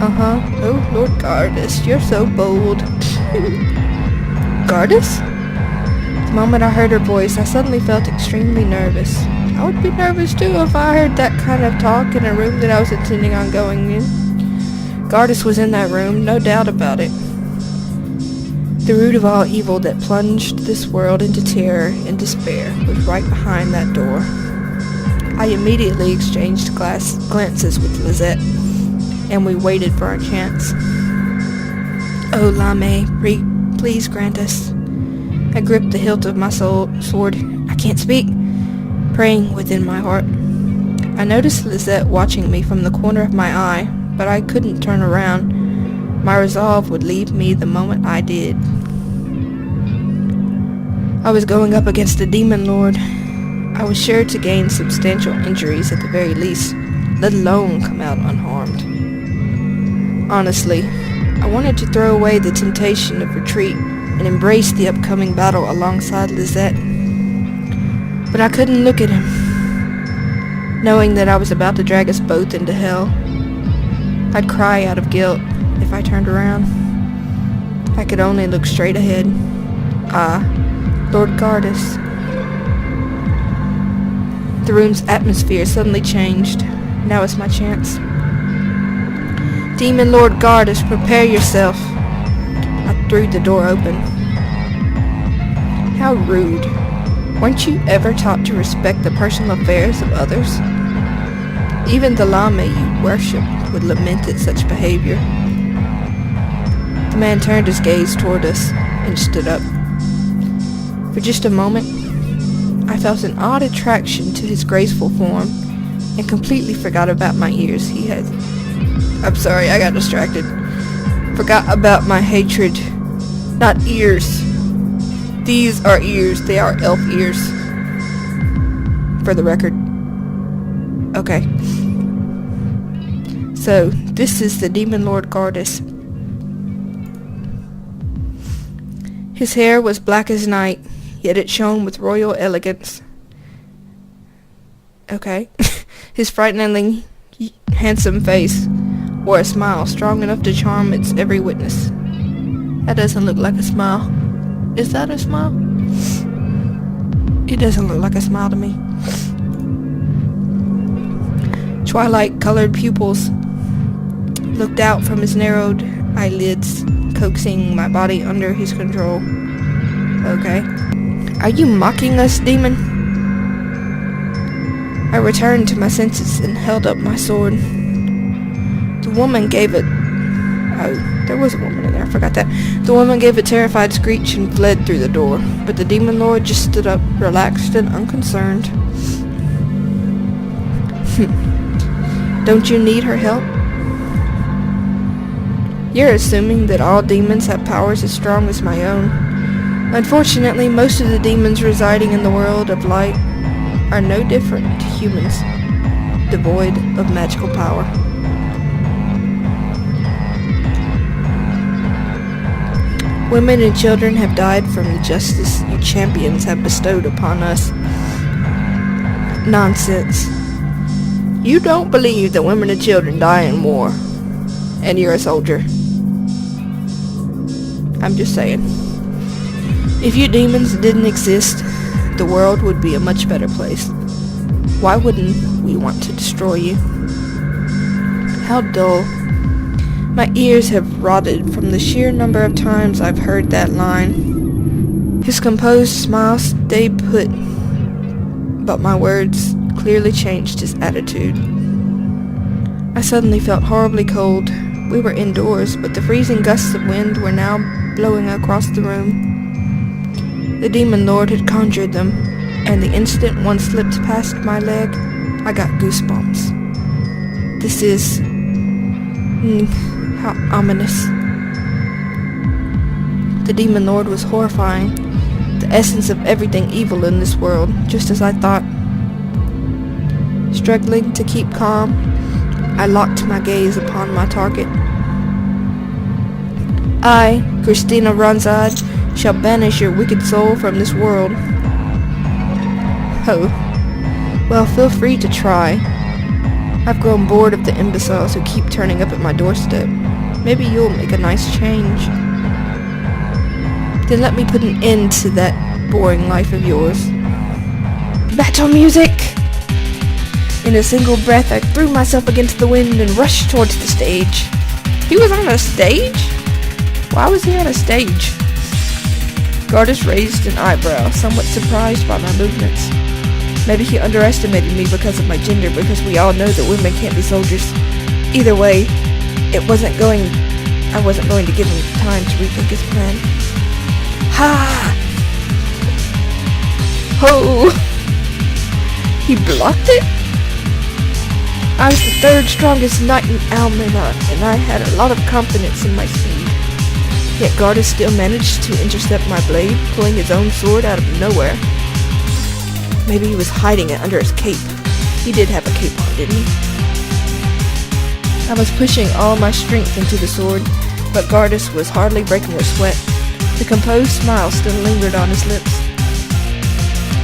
Uh-huh. Oh, Lord Gardus, you're so bold. Gardus? The moment I heard her voice, I suddenly felt extremely nervous. I would be nervous too if I heard that kind of talk in a room that I was intending on going in. Gardus was in that room, no doubt about it. The root of all evil that plunged this world into terror and despair was right behind that door. I immediately exchanged glances with Lisette, and we waited for our chance. Oh, Lame, please grant us. I gripped the hilt of my sword. I can't speak, praying within my heart. I noticed Lisette watching me from the corner of my eye, but I couldn't turn around. My resolve would leave me the moment I did. I was going up against a demon lord. I was sure to gain substantial injuries at the very least, let alone come out unharmed. Honestly, I wanted to throw away the temptation of retreat and embrace the upcoming battle alongside Lisette. But I couldn't look at him, knowing that I was about to drag us both into hell. I'd cry out of guilt if I turned around. I could only look straight ahead. Lord Gardus. The room's atmosphere suddenly changed. Now is my chance. Demon Lord Gardus, prepare yourself. I threw the door open. How rude. Weren't you ever taught to respect the personal affairs of others? Even the Lame you worship would lament at such behavior. The man turned his gaze toward us and stood up. For just a moment, I felt an odd attraction to his graceful form and completely forgot about my ears. I'm sorry, I got distracted. Forgot about my hatred. Not ears. These are ears. They are elf ears. For the record. Okay. So, this is the Demon Lord Gardus. His hair was black as night, yet it shone with royal elegance. Okay. His frighteningly handsome face wore a smile strong enough to charm its every witness. That doesn't look like a smile. Is that a smile? It doesn't look like a smile to me. Twilight-colored pupils looked out from his narrowed eyelids, coaxing my body under his control. Okay. Are you mocking us, demon? I returned to my senses and held up my sword. The woman gave it... Oh, there was a woman in there, I forgot that. The woman gave a terrified screech and fled through the door, but the demon lord just stood up, relaxed and unconcerned. Don't you need her help? You're assuming that all demons have powers as strong as my own. Unfortunately, most of the demons residing in the world of light are no different to humans, devoid of magical power. Women and children have died from the justice you champions have bestowed upon us. Nonsense. You don't believe that women and children die in war, and you're a soldier. I'm just saying. If you demons didn't exist, the world would be a much better place. Why wouldn't we want to destroy you? How dull. My ears have rotted from the sheer number of times I've heard that line. His composed smile stayed put, but my words clearly changed his attitude. I suddenly felt horribly cold. We were indoors, but the freezing gusts of wind were now blowing across the room. The demon lord had conjured them, and the instant one slipped past my leg, I got goosebumps. This is... how ominous. The demon lord was horrifying, the essence of everything evil in this world, just as I thought. Struggling to keep calm, I locked my gaze upon my target. I, Christina Ronzad, shall banish your wicked soul from this world. Oh, well, feel free to try. I've grown bored of the imbeciles who keep turning up at my doorstep. Maybe you'll make a nice change. Then let me put an end to that boring life of yours. Battle music! In a single breath, I threw myself against the wind and rushed towards the stage. He was on a stage? Why was he on a stage? Gardus raised an eyebrow, somewhat surprised by my movements. Maybe he underestimated me because of my gender, because we all know that women can't be soldiers. Either way, I wasn't going to give him time to rethink his plan. Ha! Ho! He blocked it? I was the third strongest knight in Almena, and I had a lot of confidence in my speed. Yet Gardus still managed to intercept my blade, pulling his own sword out of nowhere. Maybe he was hiding it under his cape. He did have a cape on, didn't he? I was pushing all my strength into the sword, but Gardus was hardly breaking a sweat. The composed smile still lingered on his lips.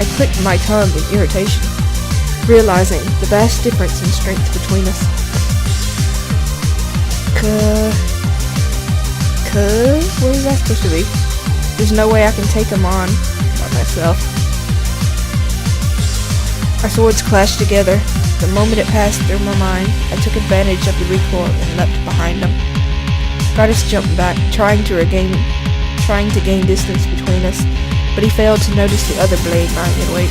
I clicked my tongue in irritation, realizing the vast difference in strength between us. What is that supposed to be? There's no way I can take him on by myself. Our swords clashed together. The moment it passed through my mind, I took advantage of the recoil and leapt behind him. Gardus jumped back, trying to gain distance between us, but he failed to notice the other blade lying in wait.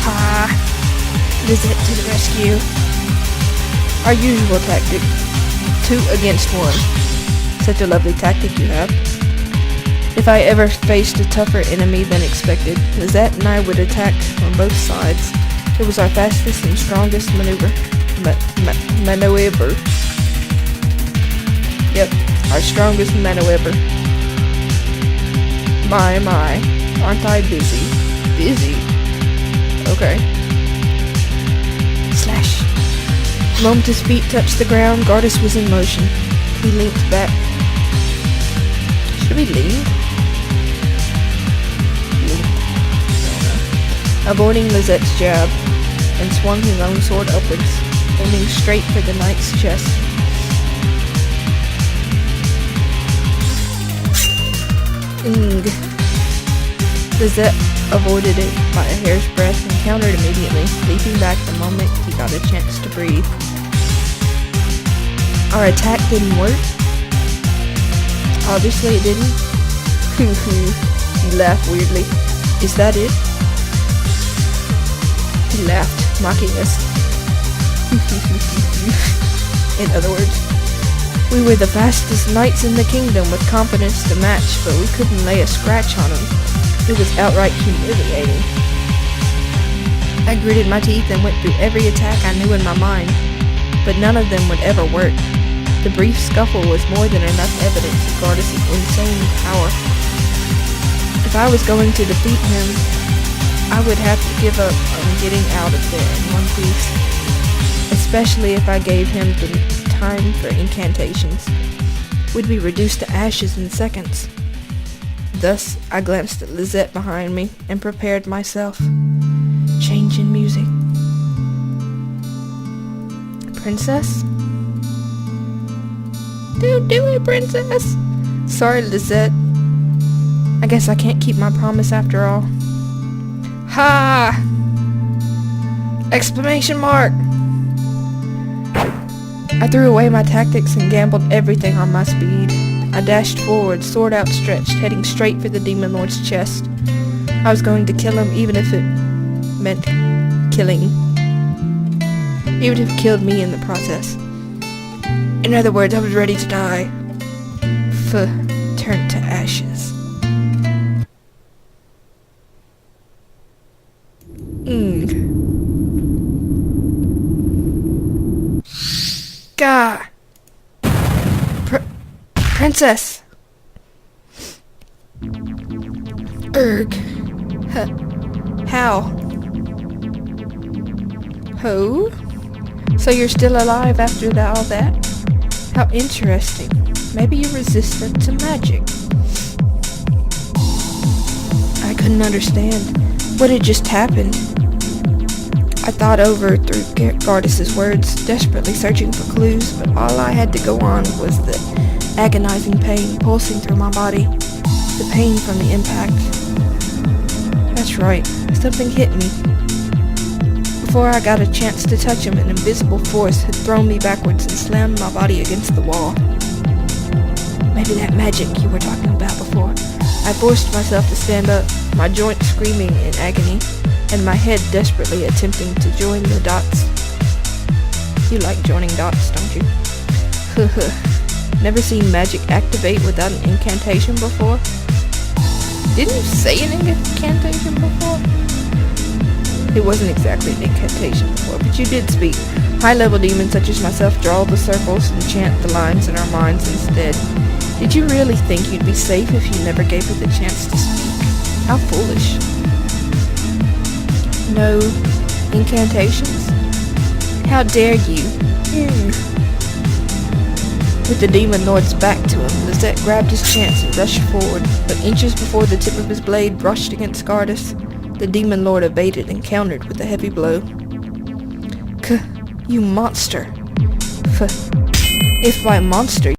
Ha! Visit to the rescue. Our usual tactic. 2 against 1. Such a lovely tactic you have. If I ever faced a tougher enemy than expected, Lizette and I would attack from both sides. It was our fastest and strongest maneuver. Maneuver. Yep, our strongest maneuver. My, aren't I busy? Busy? Okay. Slash. The moment his feet touched the ground, Gardus was in motion. He leaped back. Should we leave? Avoiding Lizette's jab, and swung his own sword upwards, aiming straight for the knight's chest. Lizette avoided it by a hair's breadth and countered immediately, leaping back the moment he got a chance to breathe. Our attack didn't work. Obviously it didn't. He laughed weirdly. Is that it? He laughed, mocking us. In other words, we were the fastest knights in the kingdom with confidence to match, but we couldn't lay a scratch on him. It was outright humiliating. I gritted my teeth and went through every attack I knew in my mind, but none of them would ever work. The brief scuffle was more than enough evidence of Gardus' insane power. If I was going to defeat him, I would have to give up on getting out of there in one piece. Especially if I gave him the time for incantations. We'd be reduced to ashes in seconds. Thus, I glanced at Lizette behind me and prepared myself. Change in music. Princess? Do it, princess! Sorry, Lizette. I guess I can't keep my promise after all. Ha! Exclamation mark! I threw away my tactics and gambled everything on my speed. I dashed forward, sword outstretched, heading straight for the demon lord's chest. I was going to kill him even if it meant killing. Even if it killed me in the process. In other words, I was ready to die. Turned to ashes. Gah! Princess! How? Who? So you're still alive after all that? How interesting. Maybe you're resistant to magic. I couldn't understand what had just happened. I thought over through Gardis's words, desperately searching for clues, but all I had to go on was the agonizing pain pulsing through my body, the pain from the impact. That's right, something hit me. Before I got a chance to touch him, an invisible force had thrown me backwards and slammed my body against the wall. Maybe that magic you were talking about before. I forced myself to stand up, my joints screaming in agony, and my head desperately attempting to join the dots. You like joining dots, don't you? Never seen magic activate without an incantation before? Didn't you say an incantation before? It wasn't exactly an incantation before, but you did speak. High-level demons such as myself draw the circles and chant the lines in our minds instead. Did you really think you'd be safe if you never gave her the chance to speak? How foolish. No incantations? How dare you? With the demon lord's back to him, Lisette grabbed his chance and rushed forward, but inches before the tip of his blade brushed against Gardis, the demon lord evaded and countered with a heavy blow. You monster. If by monster